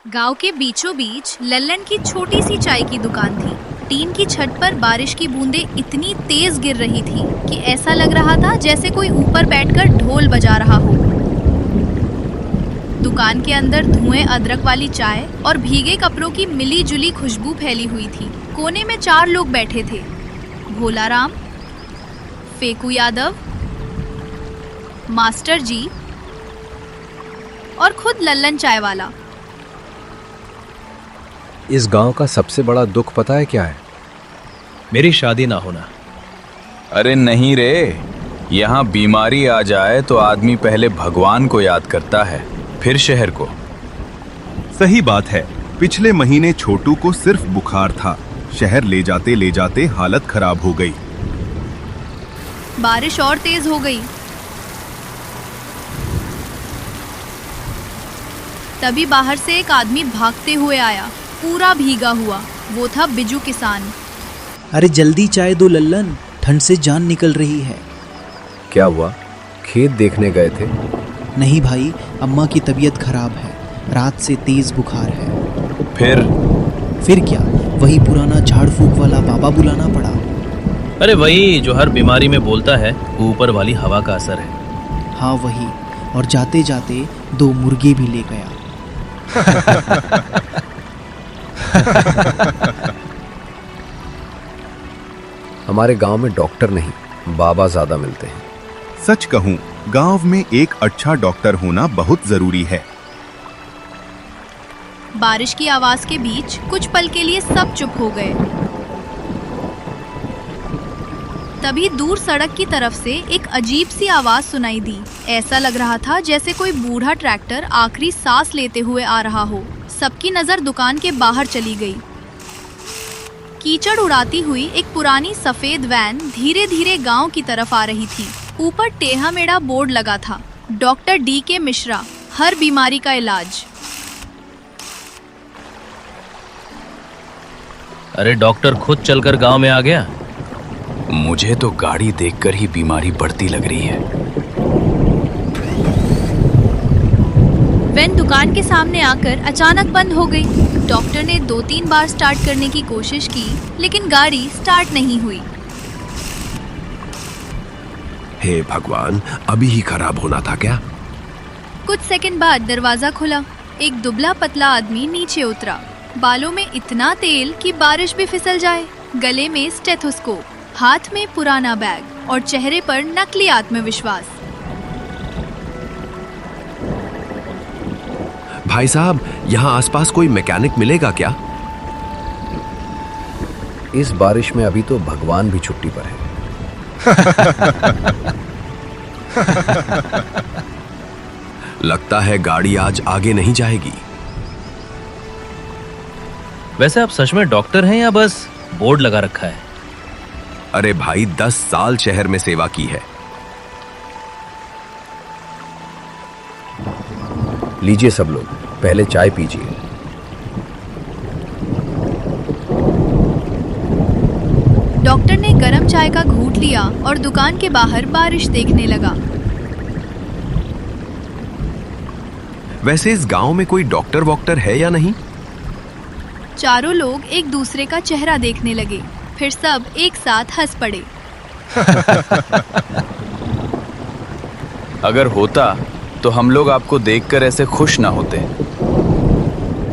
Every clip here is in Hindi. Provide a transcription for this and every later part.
गांव के बीचों बीच लल्लन की छोटी सी चाय की दुकान थी। टीन की छत पर बारिश की बूंदें इतनी तेज गिर रही थी कि ऐसा लग रहा था जैसे कोई ऊपर बैठकर ढोल बजा रहा हो। दुकान के अंदर धुएं अदरक वाली चाय और भीगे कपड़ों की मिली जुली खुशबू फैली हुई थी। कोने में 4 लोग बैठे थे, भोलाराम, फेकू यादव, मास्टर जी और खुद लल्लन चाय वाला। इस गांव का सबसे बड़ा दुख पता है क्या है? मेरी शादी ना होना। अरे नहीं रे, यहाँ बीमारी आ जाए तो आदमी पहले भगवान को याद करता है, फिर शहर को। सही बात है। पिछले महीने छोटू को सिर्फ बुखार था, शहर ले जाते हालत खराब हो गई। बारिश और तेज हो गई। तभी बाहर से एक आदमी भागते हुए आया, पूरा भीगा हुआ। वो था बिजू किसान। अरे जल्दी चाय दो लल्लन, ठंड से जान निकल रही है। क्या हुआ? खेत देखने गए थे? नहीं भाई, अम्मा की तबीयत खराब है, रात से तेज बुखार है। फिर क्या, वही पुराना झाड़ फूक वाला बाबा बुलाना पड़ा। अरे वही जो हर बीमारी में बोलता है ऊपर वाली हवा का असर है। हाँ वही, और जाते जाते 2 मुर्गे भी ले गया। हमारे गांव में डॉक्टर नहीं, बाबा ज्यादा मिलते हैं। सच कहूं, गांव में एक अच्छा डॉक्टर होना बहुत जरूरी है। बारिश की आवाज के बीच कुछ पल के लिए सब चुप हो गए। तभी दूर सड़क की तरफ से एक अजीब सी आवाज सुनाई दी। ऐसा लग रहा था जैसे कोई बूढ़ा ट्रैक्टर आखिरी सांस लेते हुए आ रहा हो। सबकी नजर दुकान के बाहर चली गई। कीचड़ उड़ाती हुई एक पुरानी सफेद वैन धीरे धीरे गांव की तरफ आ रही थी। ऊपर टेढ़ा मेढ़ा बोर्ड लगा था, डॉक्टर D.K. मिश्रा, हर बीमारी का इलाज। अरे डॉक्टर खुद चलकर गांव में आ गया। मुझे तो गाड़ी देखकर ही बीमारी बढ़ती लग रही है। वैन दुकान के सामने आकर अचानक बंद हो गई। डॉक्टर ने 2-3 बार स्टार्ट करने की कोशिश की, लेकिन गाड़ी स्टार्ट नहीं हुई। हे भगवान, अभी ही खराब होना था क्या? कुछ सेकंड बाद दरवाजा खुला। एक दुबला पतला आदमी नीचे उतरा। बालों में इतना तेल कि बारिश भी फिसल जाए, गले में स्टेथोस्कोप, हाथ में पुराना बैग और चेहरे पर नकली आत्मविश्वास। भाई साहब, यहाँ आसपास कोई मैकेनिक मिलेगा क्या? इस बारिश में अभी तो भगवान भी छुट्टी पर है। लगता है गाड़ी आज आगे नहीं जाएगी। वैसे आप सच में डॉक्टर हैं या बस बोर्ड लगा रखा है? अरे भाई, 10 साल शहर में सेवा की है। लीजिए सब लोग, पहले चाय पीजिए। डॉक्टर ने गरम चाय का घूंट लिया और दुकान के बाहर बारिश देखने लगा। वैसे इस गांव में कोई डॉक्टर वॉक्टर है या नहीं? चारों लोग एक दूसरे का चेहरा देखने लगे, फिर सब एक साथ हंस पड़े। अगर होता तो हम लोग आपको देखकर ऐसे खुश ना होते।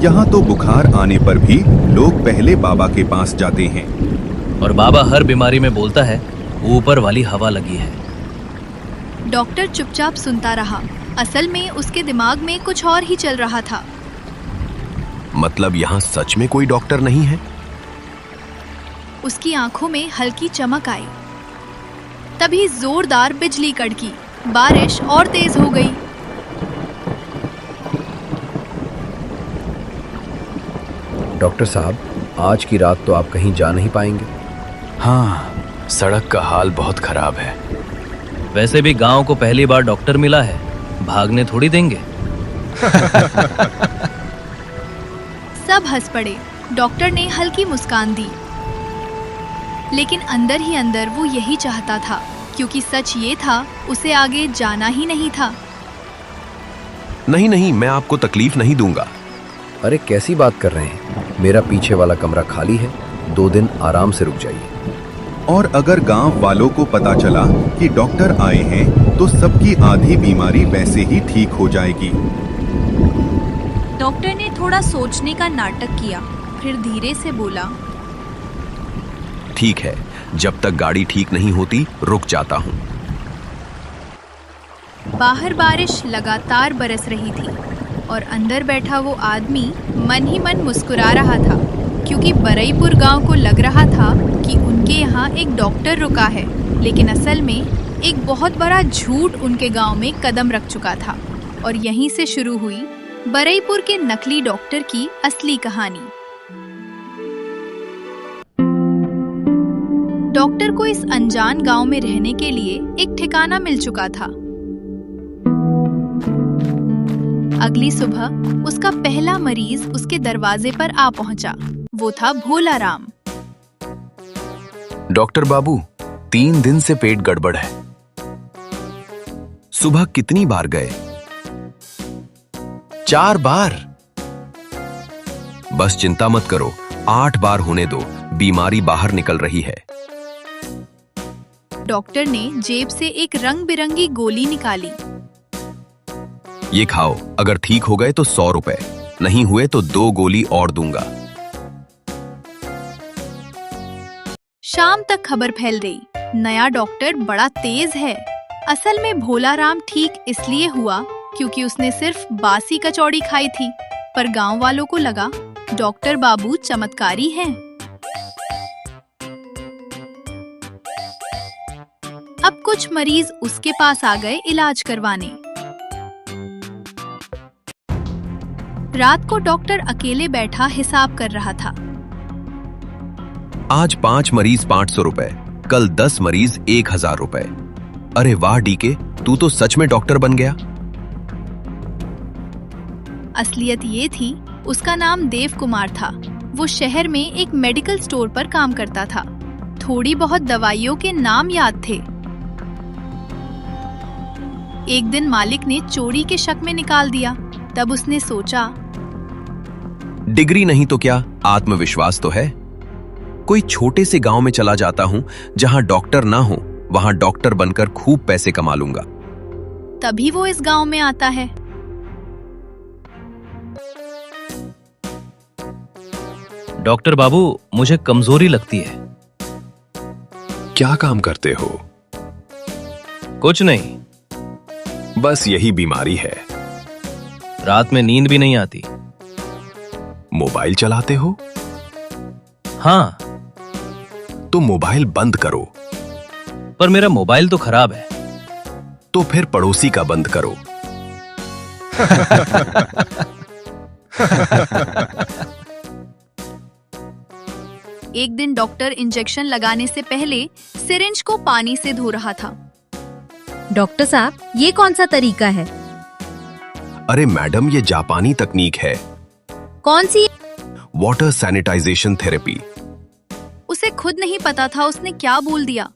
यहाँ तो बुखार आने पर भी लोग पहले बाबा के पास जाते हैं। और बाबा हर बीमारी में बोलता है ऊपर वाली हवा लगी है। डॉक्टर चुपचाप सुनता रहा। असल में उसके दिमाग में कुछ और ही चल रहा था। मतलब यहाँ सच में कोई डॉक्टर नहीं है? उसकी आंखों में हल्की चमक आई। तभी जोरदार बिजली कड़की, बारिश और तेज हो गई। डॉक्टर साहब, आज की रात तो आप कहीं जा नहीं पाएंगे। हाँ, सड़क का हाल बहुत खराब है। वैसे भी गांव को पहली बार डॉक्टर मिला है, भागने थोड़ी देंगे। सब हंस पड़े। डॉक्टर ने हल्की मुस्कान दी, लेकिन अंदर ही अंदर वो यही चाहता था, क्योंकि सच ये था, उसे आगे जाना ही नहीं था। नहीं, मैं आपको तकलीफ नहीं दूंगा। अरे कैसी बात कर रहे हैं, मेरा पीछे वाला कमरा खाली है, 2 दिन आराम से रुक जाइए। और अगर गांव वालों को पता चला कि डॉक्टर आए हैं तो सबकी आधी बीमारी वैसे ही ठीक हो जाएगी। डॉक्टर ने थोड़ा सोचने का नाटक किया, फिर धीरे से बोला, ठीक है, जब तक गाड़ी ठीक नहीं होती रुक जाता हूँ। बाहर बारिश लगातार बरस रही थी और अंदर बैठा वो आदमी मन ही मन मुस्कुरा रहा था, क्योंकि बरईपुर गांव को लग रहा था कि उनके यहाँ एक डॉक्टर रुका है, लेकिन असल में एक बहुत बड़ा झूठ उनके गांव में कदम रख चुका था। और यहीं से शुरू हुई बरईपुर के नकली डॉक्टर की असली कहानी। डॉक्टर को इस अनजान गांव में रहने के लिए एक ठिकाना मिल चुका था। अगली सुबह उसका पहला मरीज उसके दरवाजे पर आ पहुंचा। वो था भोला राम। डॉक्टर बाबू, 3 दिन से पेट गड़बड़ है। सुबह कितनी बार गए? 4 बार। बस चिंता मत करो, 8 बार होने दो, बीमारी बाहर निकल रही है। डॉक्टर ने जेब से एक रंग बिरंगी गोली निकाली। ये खाओ, अगर ठीक हो गए तो 100 रुपए, नहीं हुए तो 2 गोली और दूंगा। शाम तक खबर फैल गई, नया डॉक्टर बड़ा तेज है। असल में भोला राम ठीक इसलिए हुआ क्योंकि उसने सिर्फ बासी कचौड़ी खाई थी, पर गांव वालों को लगा डॉक्टर बाबू चमत्कारी हैं। अब कुछ मरीज उसके पास आ गए इलाज करवाने। रात को डॉक्टर अकेले बैठा हिसाब कर रहा था। आज 5 मरीज 500 रुपए, कल 10 मरीज 1000 रुपए। अरे वाह डीके, तू तो सच में डॉक्टर बन गया। असलियत ये थी, उसका नाम देव कुमार था। वो शहर में एक मेडिकल स्टोर पर काम करता था। थोड़ी बहुत दवाइयों के नाम याद थे। एक दिन मालिक ने चोरी के शक में निकाल दिया। तब उसने सोचा, डिग्री नहीं तो क्या, आत्मविश्वास तो है। कोई छोटे से गांव में चला जाता हूं जहां डॉक्टर ना हो, वहां डॉक्टर बनकर खूब पैसे कमा लूंगा। तभी वो इस गांव में आता है। डॉक्टर बाबू, मुझे कमजोरी लगती है। क्या काम करते हो? कुछ नहीं, बस यही बीमारी है। रात में नींद भी नहीं आती। मोबाइल चलाते हो? हाँ, तो मोबाइल बंद करो। पर मेरा मोबाइल तो खराब है। तो फिर पड़ोसी का बंद करो। एक दिन डॉक्टर इंजेक्शन लगाने से पहले सिरिंज को पानी से धो रहा था। डॉक्टर साहब, ये कौन सा तरीका है? अरे मैडम, ये जापानी तकनीक है। कौन सी? Water sanitisation therapy. उसे खुद नहीं पता था उसने क्या बोल दिया।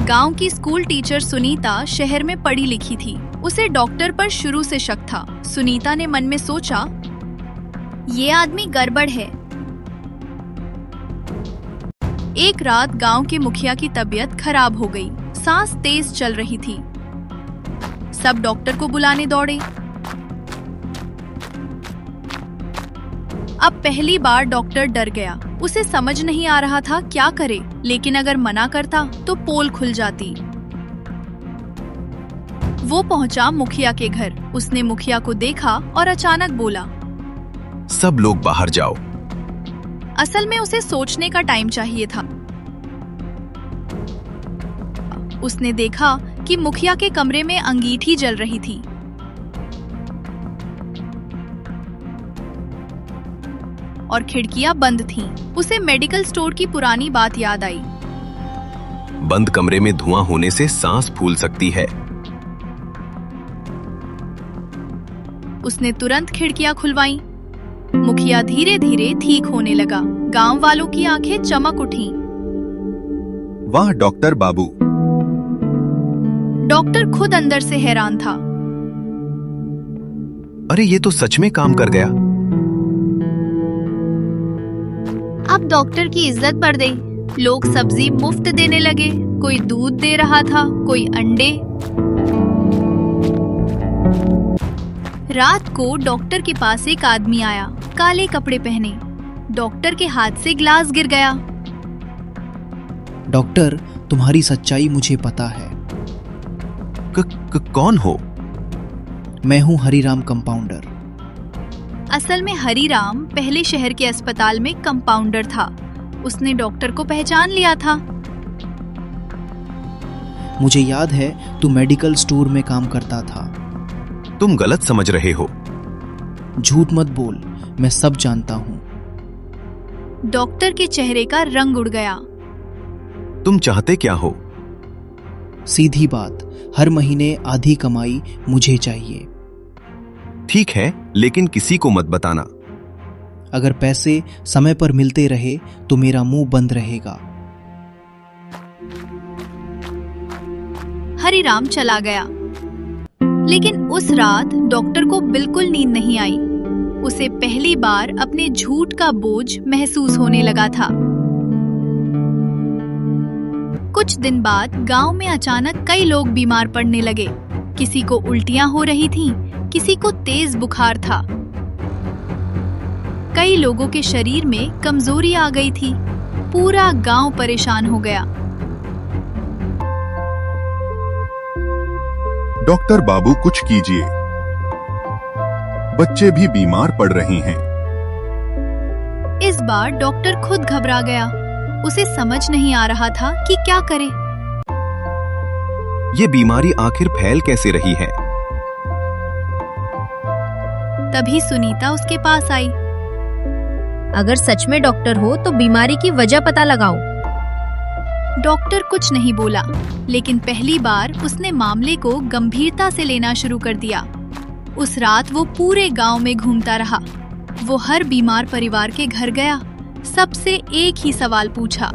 गांव की स्कूल टीचर सुनीता शहर में पढ़ी लिखी थी। उसे डॉक्टर पर शुरू से शक था। सुनीता ने मन में सोचा, ये आदमी गड़बड़ है। एक रात गांव के मुखिया की तबीयत खराब हो गई। सांस तेज चल रही थी। सब डॉक्टर को बुलाने दौड़े। अब पहली बार डॉक्टर डर गया। उसे समझ नहीं आ रहा था क्या करे, लेकिन अगर मना करता तो पोल खुल जाती। वो पहुंचा मुखिया के घर। उसने मुखिया को देखा और अचानक बोला, सब लोग बाहर जाओ। असल में उसे सोचने का टाइम चाहिए था। उसने देखा कि मुखिया के कमरे में अंगीठी जल रही थी। और खिड़कियां बंद थीं। उसे मेडिकल स्टोर की पुरानी बात याद आई। बंद कमरे में धुआं होने से सांस फूल सकती है। उसने तुरंत खिड़कियां खुलवाईं। मुखिया धीरे धीरे ठीक होने लगा। गांव वालों की आंखें चमक उठीं। वाह डॉक्टर बाबू। डॉक्टर खुद अंदर से हैरान था। अरे ये तो सच में काम कर गया। डॉक्टर की इज्जत बढ़ गई। लोग सब्जी मुफ्त देने लगे, कोई दूध दे रहा था, कोई अंडे। रात को डॉक्टर के पास एक आदमी आया, काले कपड़े पहने। डॉक्टर के हाथ से ग्लास गिर गया। डॉक्टर, तुम्हारी सच्चाई मुझे पता है। कौन हो? मैं हूँ हरिराम कंपाउंडर। असल में हरिराम पहले शहर के अस्पताल में कंपाउंडर था। उसने डॉक्टर को पहचान लिया था। मुझे याद है तू मेडिकल स्टोर में काम करता था। तुम गलत समझ रहे हो। झूठ मत बोल, मैं सब जानता हूँ। डॉक्टर के चेहरे का रंग उड़ गया। तुम चाहते क्या हो? सीधी बात, हर महीने आधी कमाई मुझे चाहिए। ठीक है, लेकिन किसी को मत बताना। अगर पैसे समय पर मिलते रहे तो मेरा मुंह बंद रहेगा। हरिराम चला गया। लेकिन उस रात डॉक्टर को बिल्कुल नींद नहीं आई। उसे पहली बार अपने झूठ का बोझ महसूस होने लगा था। कुछ दिन बाद गांव में अचानक कई लोग बीमार पड़ने लगे। किसी को उल्टियां हो रही थीं, किसी को तेज बुखार था। कई लोगों के शरीर में कमजोरी आ गई थी। पूरा गांव परेशान हो गया। डॉक्टर बाबू, कुछ कीजिए, बच्चे भी बीमार पड़ रहे हैं। इस बार डॉक्टर खुद घबरा गया। उसे समझ नहीं आ रहा था कि क्या करे। ये बीमारी आखिर फैल कैसे रही है? तभी सुनीता उसके पास आई। अगर सच में डॉक्टर हो तो बीमारी की वजह पता लगाओ। डॉक्टर कुछ नहीं बोला, लेकिन पहली बार उसने मामले को गंभीरता से लेना शुरू कर दिया। उस रात वो पूरे गांव में घूमता रहा। वो हर बीमार परिवार के घर गया, सबसे एक ही सवाल पूछा।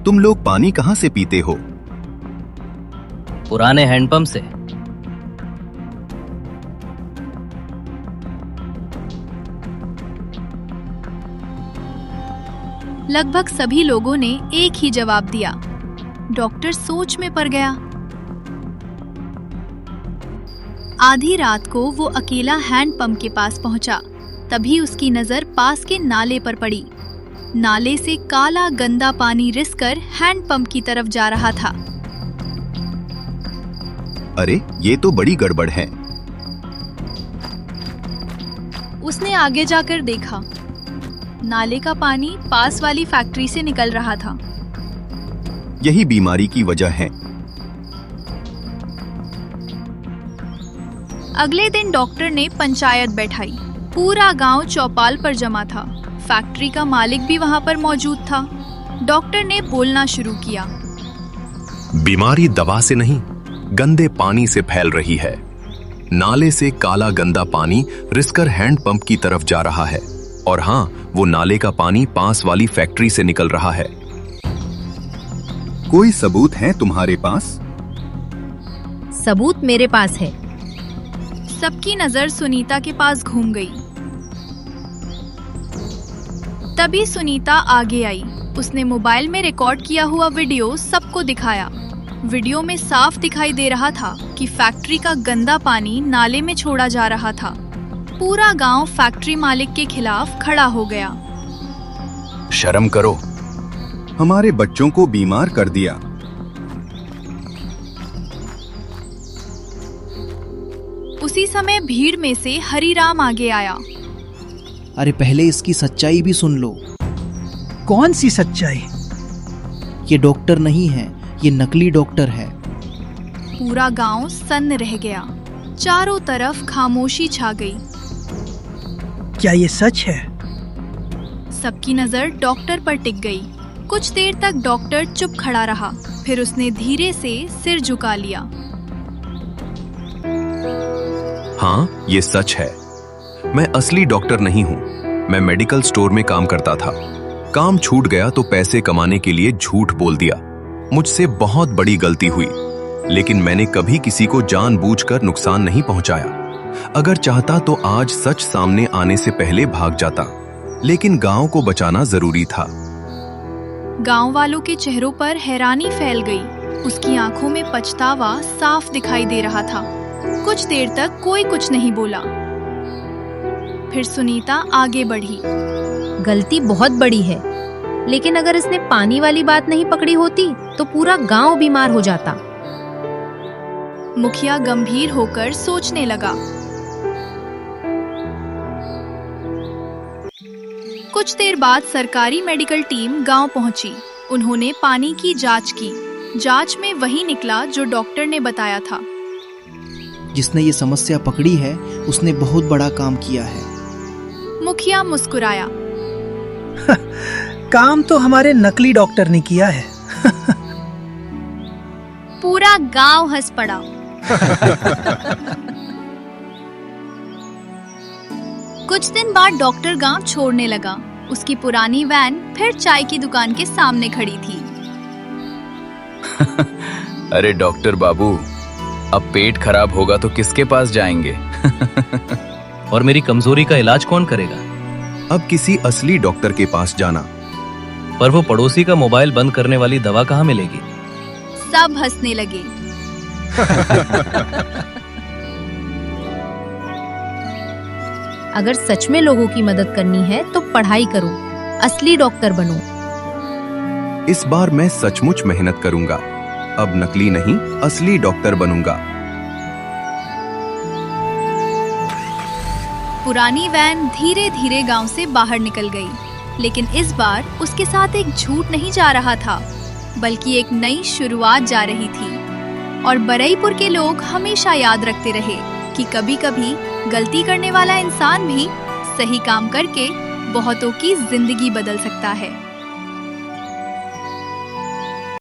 तुम लोग पानी कहाँ से पीते हो? पुराने हैंडपंप से। लगभग सभी लोगों ने एक ही जवाब दिया। डॉक्टर सोच में पड़ गया। आधी रात को वो अकेला हैंडपंप के पास पहुंचा। तभी उसकी नजर पास के नाले पर पड़ी। नाले से काला गंदा पानी रिसकर हैंडपंप की तरफ जा रहा था। अरे, ये तो बड़ी गड़बड़ है। उसने आगे जाकर देखा। नाले का पानी पास वाली फैक्ट्री से निकल रहा था। यही बीमारी की वजह है। अगले दिन डॉक्टर ने पंचायत बैठाई। पूरा गांव चौपाल पर जमा था। फैक्ट्री का मालिक भी वहां पर मौजूद था। डॉक्टर ने बोलना शुरू किया। बीमारी दवा से नहीं, गंदे पानी से फैल रही है। नाले से काला गंदा पानी रिसकर हैंडपंप की तरफ जा रहा है। और हाँ, वो नाले का पानी पास वाली फैक्ट्री से निकल रहा है। कोई सबूत है तुम्हारे पास? सबूत मेरे पास है। सबकी नजर सुनीता के पास घूम गई। तभी सुनीता आगे आई। उसने मोबाइल में रिकॉर्ड किया हुआ वीडियो सबको दिखाया। वीडियो में साफ दिखाई दे रहा था कि फैक्ट्री का गंदा पानी नाले में छोड़ा जा रहा था। पूरा गांव फैक्ट्री मालिक के खिलाफ खड़ा हो गया। शर्म करो, हमारे बच्चों को बीमार कर दिया। उसी समय भीड़ में से हरिराम आगे आया। अरे पहले इसकी सच्चाई भी सुन लो। कौन सी सच्चाई? ये डॉक्टर नहीं है, ये नकली डॉक्टर है। पूरा गांव सन्न रह गया। चारों तरफ खामोशी छा गई। क्या ये सच है? सबकी नजर डॉक्टर पर टिक गई। कुछ देर तक डॉक्टर चुप खड़ा रहा। फिर उसने धीरे से सिर झुका लिया। हाँ, ये सच है। मैं असली डॉक्टर नहीं हूँ। मैं मेडिकल स्टोर में काम करता था। काम छूट गया तो पैसे कमाने के लिए झूठ बोल दिया। मुझसे बहुत बड़ी गलती हुई, लेकिन मैंने कभी किसी को जानबूझकर नुकसान नहीं पहुंचाया। अगर चाहता तो आज सच सामने आने से पहले भाग जाता, लेकिन गांव को बचाना जरूरी था। गांव वालों के चेहरों पर हैरानी फैल गई। उसकी आंखों में पछतावा साफ दिखाई दे रहा था। कुछ देर तक कोई कुछ नहीं बोला। फिर सुनीता आगे बढ़ी। गलती बहुत बड़ी है, लेकिन अगर इसने पानी वाली बात नहीं पकड़ी होती तो पूरा गांव बीमार हो जाता। मुखिया गंभीर होकर सोचने लगा। कुछ देर बाद सरकारी मेडिकल टीम गांव पहुंची। उन्होंने पानी की जांच की। जांच में वही निकला जो डॉक्टर ने बताया था। जिसने ये समस्या पकड़ी है उसने बहुत बड़ा काम किया है। मुखिया मुस्कुराया। काम तो हमारे नकली डॉक्टर ने किया है। पूरा गांव हंस पड़ा। कुछ दिन बाद डॉक्टर गांव छोड़ने लगा। उसकी पुरानी वैन फिर चाय की दुकान के सामने खड़ी थी। अरे डॉक्टर बाबू, अब पेट खराब होगा तो किसके पास जाएंगे? और मेरी कमजोरी का इलाज कौन करेगा? अब किसी असली डॉक्टर के पास जाना। पर वो पड़ोसी का मोबाइल बंद करने वाली दवा कहाँ मिलेगी? सब हंसने लगे। अगर सच में लोगों की मदद करनी है तो पढ़ाई करो, असली डॉक्टर बनो। इस बार मैं सचमुच मेहनत करूंगा। अब नकली नहीं, असली डॉक्टर बनूंगा। पुरानी वैन धीरे धीरे गांव से बाहर निकल गई, लेकिन इस बार उसके साथ एक झूठ नहीं जा रहा था, बल्कि एक नई शुरुआत जा रही थी। और बरईपुर के लोग हमेशा याद रखते रहे कि कभी-कभी गलती करने वाला इंसान भी सही काम करके बहुतों की जिंदगी बदल सकता है।